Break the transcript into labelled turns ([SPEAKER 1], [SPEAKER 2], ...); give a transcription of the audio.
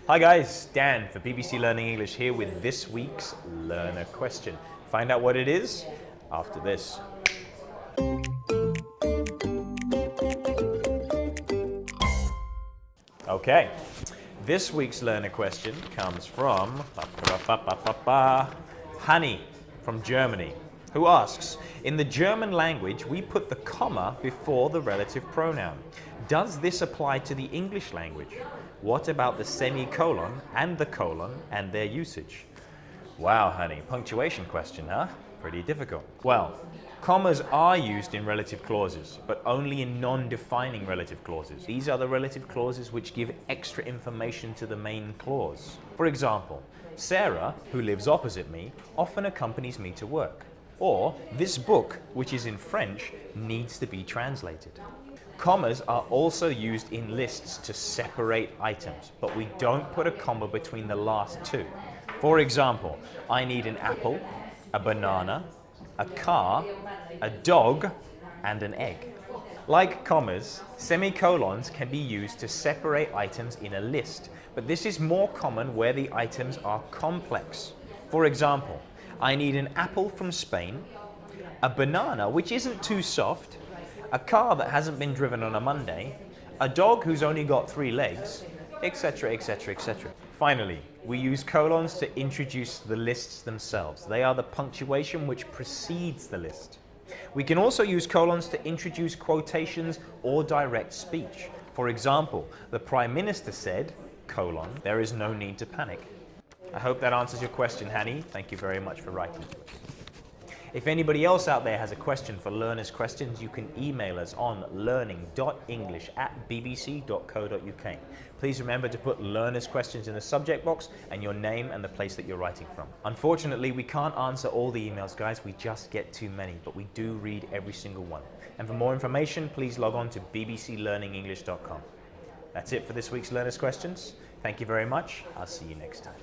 [SPEAKER 1] Hi guys, Dan for BBC Learning English here with this week's learner question. Find out what it is after this. Okay, this week's learner question comes from Hani from Germany, who asks, in the German language we put the comma before the relative pronoun. Does this apply to the English language? What about the semicolon and the colon and their usage? Wow, honey, punctuation question, huh? Pretty difficult. Well, commas are used in relative clauses, but only in non-defining relative clauses. These are the relative clauses which give extra information to the main clause. For example, Sarah, who lives opposite me, often accompanies me to work. Or, this book, which is in French, needs to be translated. Commas are also used in lists to separate items, but we don't put a comma between the last two. For example, I need an apple, a banana, a car, a dog, and an egg. Like commas, semicolons can be used to separate items in a list, but this is more common where the items are complex. For example, I need an apple from Spain, a banana which isn't too soft, a car that hasn't been driven on a Monday, a dog who's only got 3 legs, etc., etc., etc. Finally, we use colons to introduce the lists themselves. They are the punctuation which precedes the list. We can also use colons to introduce quotations or direct speech. For example, the Prime Minister said, colon, there is no need to panic. I hope that answers your question, Hani. Thank you very much for writing. If anybody else out there has a question for Learners Questions, you can email us on learning.english@bbc.co.uk. Please remember to put Learners Questions in the subject box and your name and the place that you're writing from. Unfortunately, we can't answer all the emails, guys. We just get too many, but we do read every single one. And for more information, please log on to bbclearningenglish.com. That's it for this week's Learners Questions. Thank you very much. I'll see you next time.